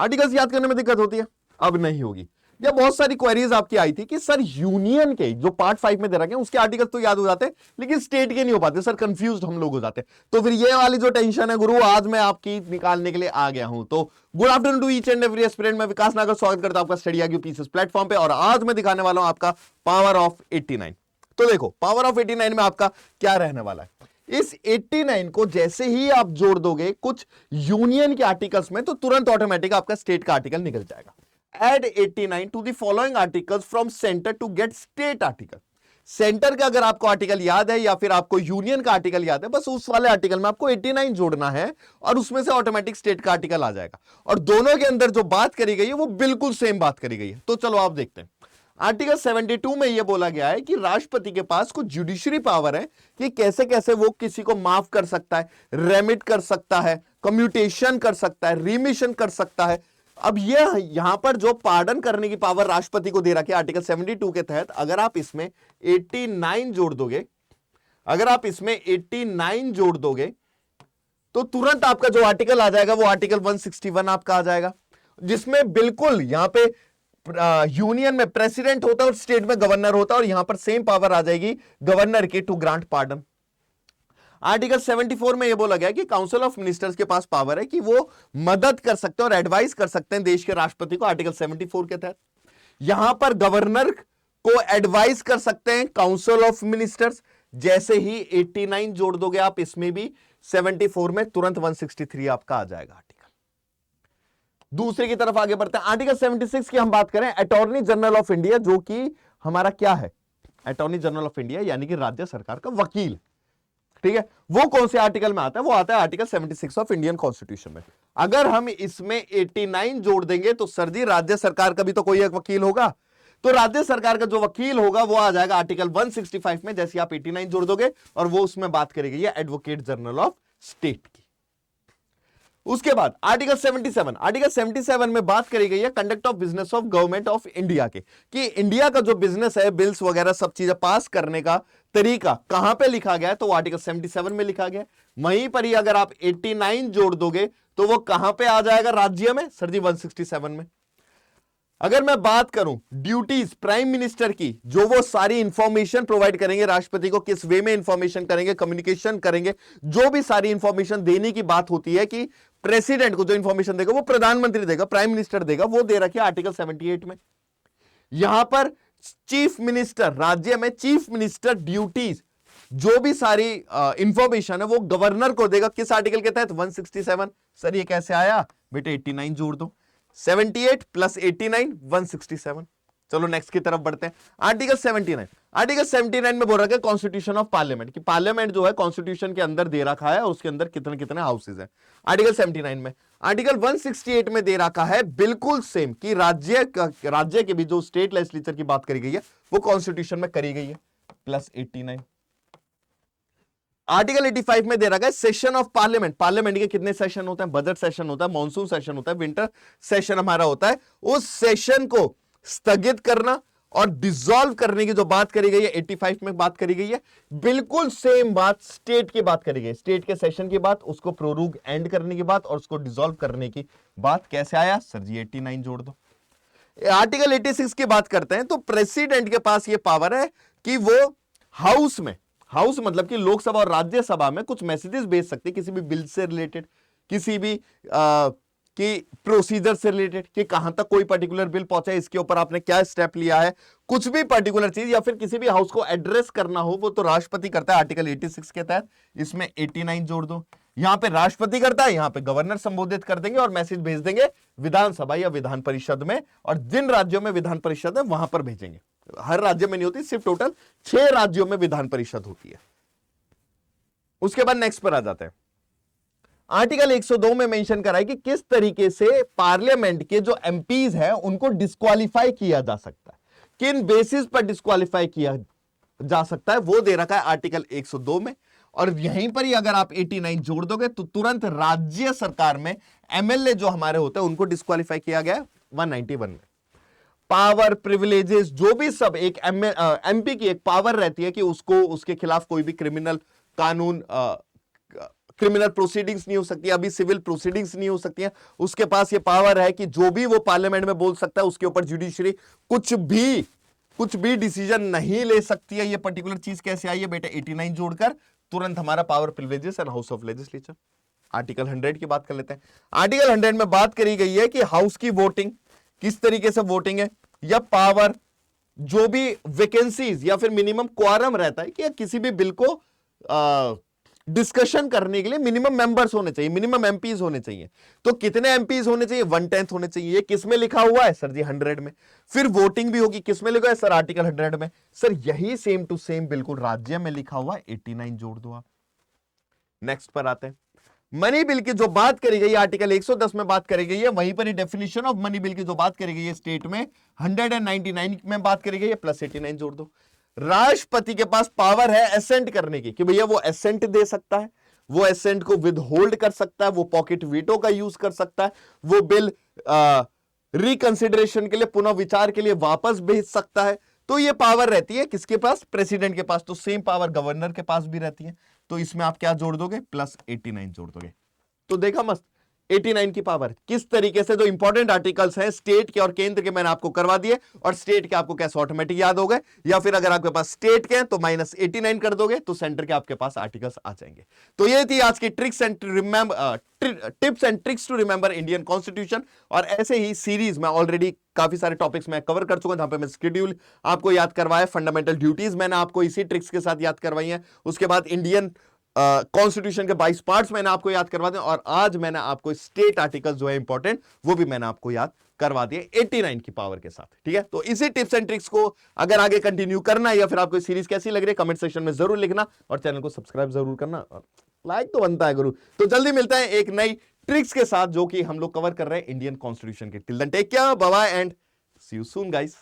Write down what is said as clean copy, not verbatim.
Articles याद करने में दिक्कत होती है? अब नहीं होगी। या बहुत सारी क्वेरीज आपकी आई थी कि सर यूनियन के जो पार्ट 5 में दे रखे हैं उसके आर्टिकल्स तो याद हो जाते हैं लेकिन स्टेट के नहीं हो पाते सर, कंफ्यूज्ड हम लोग हो जाते हैं। तो फिर ये वाली जो टेंशन है गुरु आज मैं आपकी निकालने के लिए आ गया हूं। तो good afternoon to each and every aspirant, मैं विकास नागर स्वागत करता हूं आपका स्टडी आईक्यू पीसेस प्लेटफॉर्म पे। और आज मैं दिखाने वाला हूं आपका पावर ऑफ 89। तो देखो पावर ऑफ 89 में आपका क्या रहने वाला है। इस 89 को जैसे ही आप जोड़ दोगे कुछ यूनियन के आर्टिकल्स में तो तुरंत ऑटोमेटिक आपका स्टेट का आर्टिकल निकल जाएगा। Add 89 to the following articles from center to get state article। Centre का अगर आपको आर्टिकल याद है या फिर आपको यूनियन का आर्टिकल याद है, बस उस वाले आर्टिकल में आपको 89 जोड़ना है और उसमें से ऑटोमेटिक स्टेट का आर्टिकल आ जाएगा। और दोनों के अंदर जो बात करी गई है वो बिल्कुल सेम बात करी गई है। तो चलो आप देखते हैं। आर्टिकल 72 में यह बोला गया है कि राष्ट्रपति के पास कुछ जुडिशरी पावर है कि कैसे कैसे वो किसी को माफ कर सकता है, रेमिट कर सकता है, कम्यूटेशन कर सकता है, रिमिशन कर सकता है। अब ये यहां पर जो पार्डन करने की पावर राष्ट्रपति को दे रखी है आर्टिकल 72 के तहत, अगर आप इसमें 89 जोड़ दोगे, अगर आप इसमें 89 जोड़ दोगे तो तुरंत आपका जो आर्टिकल आ जाएगा वो आर्टिकल 161 आपका आ जाएगा, जिसमें बिल्कुल यहां पे यूनियन में प्रेसिडेंट होता है और स्टेट में गवर्नर होता है और यहां पर सेम पावर आ जाएगी गवर्नर की टू ग्रांट पार्डन। आर्टिकल 74 में यह बोला गया कि काउंसिल ऑफ मिनिस्टर्स के पास पावर है कि वो मदद कर सकते हैं और एडवाइस कर सकते हैं देश के राष्ट्रपति को, आर्टिकल 74 के तहत। यहां पर गवर्नर को एडवाइस कर सकते हैं काउंसिल ऑफ मिनिस्टर्स। जैसे ही 89 जोड़ दोगे आप इसमें भी 74 में तुरंत 163 आपका आ जाएगा आर्टिकल। दूसरे की तरफ आगे बढ़ते हैं। आर्टिकल 76 की हम बात करें, अटॉर्नी जनरल ऑफ इंडिया, जो कि हमारा क्या है, अटॉर्नी जनरल ऑफ इंडिया यानी कि राज्य सरकार का वकील, ठीक है। वो कौन से आर्टिकल में आता है? वो आता है आर्टिकल 76 ऑफ इंडियन कॉन्स्टिट्यूशन में। अगर हम इसमें 89 जोड़ देंगे तो सर जी राज्य सरकार का भी तो कोई एक वकील होगा, तो राज्य सरकार का जो वकील होगा वो आ जाएगा आर्टिकल 165 में। जैसे आप 89 जोड़ दोगे और वो उसमें बात करेगी एडवोकेट जनरल ऑफ स्टेट की। उसके बाद आर्टिकल 77, आर्टिकल 77 में बात करी गई है conduct of business of government of India के, कि इंडिया का जो बिजनेस है, बिल्स वगैरह सब चीजें पास करने का तरीका कहां पे लिखा गया है, तो वो आर्टिकल 77 में लिखा गया। वहीं पर ही अगर आप 89 जोड़ दोगे तो वो कहां पे आ जाएगा राज्य में, सर जी 167 में। अगर मैं बात करूं ड्यूटीज प्राइम मिनिस्टर की, जो वो सारी इंफॉर्मेशन प्रोवाइड करेंगे राष्ट्रपति को, किस वे में इंफॉर्मेशन करेंगे, कम्युनिकेशन करेंगे, जो भी सारी इंफॉर्मेशन देने की बात होती है कि प्रेसिडेंट को जो इंफॉर्मेशन देगा वो प्रधानमंत्री देगा, प्राइम मिनिस्टर देगा, वो दे रखी है आर्टिकल 78 में। यहां पर चीफ मिनिस्टर, राज्य में चीफ मिनिस्टर ड्यूटीज, जो भी सारी इंफॉर्मेशन है वो गवर्नर को देगा, किस आर्टिकल के तहत, 167। सर ये कैसे आया बेटे, 89 जोड़ दो, 78 प्लस 89 167। चलो नेक्स्ट की तरफ बढ़ते हैं। आर्टिकल 79, आर्टिकल 79 में बोल रखा है कॉन्स्टिट्यूशन ऑफ पार्लियामेंट, कि पार्लियामेंट जो है कॉन्स्टिट्यूशन के अंदर दे रखा है और उसके अंदर कितने कितने हाउसेज हैं। आर्टिकल 79 में आर्टिकल 168 में दे रखा है बिल्कुल सेम, कि राज्य के भी जो स्टेट लेजिस्लेचर की बात करी गई है वो कॉन्स्टिट्यूशन में करी गई है, प्लस 89। आर्टिकल 85 में दे रखा है सेशन ऑफ पार्लियामेंट, पार्लियामेंट के कितने सेशन होते हैं, बजट सेशन होता है, मॉनसून सेशन होता है, विंटर सेशन हमारा होता है, उस सेशन को स्थगित करना और डिसॉल्व करने की जो बात करी गई है 85 में बात करी गई है। बिल्कुल सेम बात स्टेट की बात करी गई, स्टेट के सेशन की बात, उसको प्रोरूग एंड करने की बात और उसको डिसॉल्व करने की बात। कैसे आया सर जी, 89 जोड़ दो। आर्टिकल 86 की बात करते हैं तो प्रेसिडेंट के पास यह पावर है कि वो हाउस में, हाउस मतलब कि लोकसभा और राज्यसभा में कुछ मैसेजेस भेज सकते हैं किसी भी बिल से रिलेटेड, किसी भी कि प्रोसीजर से रिलेटेड, कि कहां तक कोई पर्टिकुलर बिल पहुंचा है, इसके ऊपर आपने क्या स्टेप लिया है, कुछ भी पर्टिकुलर चीज या फिर किसी भी हाउस को एड्रेस करना हो वो तो राष्ट्रपति करता है आर्टिकल 86 के तहत। इसमें 89 जोड़ दो, यहां पे राष्ट्रपति करता है, यहां पे गवर्नर संबोधित कर देंगे और मैसेज भेज देंगे विधानसभा या विधान परिषद में, और जिन राज्यों में विधान परिषद है वहां पर भेजेंगे। हर राज्य में नहीं होती, सिर्फ टोटल 6 राज्यों में विधान परिषद होती है। उसके बाद नेक्स्ट पर आ जाते हैं। आर्टिकल 102 में मेंशन करा है कि किस तरीके से पार्लियामेंट के जो एमपीज हैं उनको डिस्क्वालीफाई किया जा सकता है, किन बेसिस पर डिस्क्वालीफाई किया जा सकता है, वो दे रखा है आर्टिकल 102 में। और यहीं पर ही अगर आप 89 जोड़ दोगे तो तुरंत राज्य सरकार में एमएलए जो हमारे होते हैं उनको डिस्क्वालीफाई किया गया 191 में। पावर प्रिविलेजेस जो भी सब, एक एमपी की एक पावर रहती है कि उसको उसके खिलाफ कोई भी क्रिमिनल कानून क्रिमिनल प्रोसीडिंग्स नहीं हो सकती, अभी सिविल प्रोसीडिंग्स नहीं हो सकती हैं। उसके पास ये पावर है कि जो भी वो पार्लियामेंट में बोल सकता है उसके ऊपर जुडिशरी कुछ भी डिसीजन नहीं ले सकती है। ये पर्टिकुलर चीज कैसे आई है बेटा? 89 जोड़कर तुरंत हमारा power privileges and house of legislature. Article 100 की बात कर लेते हैं। आर्टिकल 100 में बात करी गई है कि हाउस की वोटिंग किस तरीके से वोटिंग है, या पावर जो भी वैकेंसीज या फिर मिनिमम क्वारम रहता है कि किसी भी बिल को डिस्कशन करने के लिए मिनिमम मेंबर्स होने चाहिए, मिनिमम एमपीज होने चाहिए। तो कितने एमपीज होने चाहिए? 1/10 होने चाहिए। ये किस में लिखा हुआ है सर जी? 100 में। फिर वोटिंग भी होगी, किस में लिखा है सर? आर्टिकल 100 में। सर यही सेम टू सेम बिल्कुल राज्य में लिखा हुआ है, 89 जोड़ दो आप। नेक्स्ट पर आते हैं। मनी बिल की जो बात करी गई आर्टिकल 110 में बात करी गई है, वहीं पर ही डेफिनेशन ऑफ मनी बिल की जो बात करी गई है स्टेट में 199 में बात करी गई है, प्लस 89 जोड़ दो। राष्ट्रपति के पास पावर है एसेंट करने की, कि भैया वो एसेंट दे सकता है, वो एसेंट को विद होल्ड कर सकता है, वो पॉकेट वीटो का यूज कर सकता है, वो बिल रिकंसिडरेशन के लिए, पुनः विचार के लिए वापस भेज सकता है। तो ये पावर रहती है किसके पास? प्रेसिडेंट के पास। तो सेम पावर गवर्नर के पास भी रहती है। तो इसमें आप क्या जोड़ दोगे? प्लस 89 जोड़ दोगे। तो देखा मस्त 89 की पावर किस तरीके से जो इंपॉर्टेंट आर्टिकल्स हैं स्टेट के और केंद्र के मैंने आपको करवा दिए, और स्टेट के आपको कैसे ऑटोमेटिक याद हो गए, या फिर अगर आपके पास स्टेट के हैं तो माइनस 89 कर दोगे तो सेंटर के आपके पास आर्टिकल्स आ जाएंगे। तो ये थी आज की tips and tricks to remember Indian constitution. और ऐसे ही सीरीज में ऑलरेडी काफी सारे टॉपिक्स मैं कवर कर चुका हूं, जहां पे मैं शेड्यूल आपको याद करवाया, फंडामेंटल ड्यूटीज मैंने आपको इसी ट्रिक्स के साथ याद करवाई है। उसके बाद इंडियन कॉन्स्टिट्यूशन के 22 पार्ट्स मैंने आपको याद करवा दिए, और आज मैंने आपको स्टेट आर्टिकल जो है इंपॉर्टेंट वो भी मैंने आपको याद करवा दिए 89 की पावर के साथ। ठीक है, तो इसी टिप्स एंड ट्रिक्स को अगर आगे कंटिन्यू करना है, या फिर आपको सीरीज कैसी लग रही है कमेंट सेक्शन में जरूर लिखना, और चैनल को सब्सक्राइब जरूर करना, लाइक तो बनता है गुरु। तो जल्दी मिलता है एक नई ट्रिक्स के साथ जो कि हम लोग कवर कर रहे हैं इंडियन कॉन्स्टिट्यूशन के। Till then take care, bye bye and see you soon guys.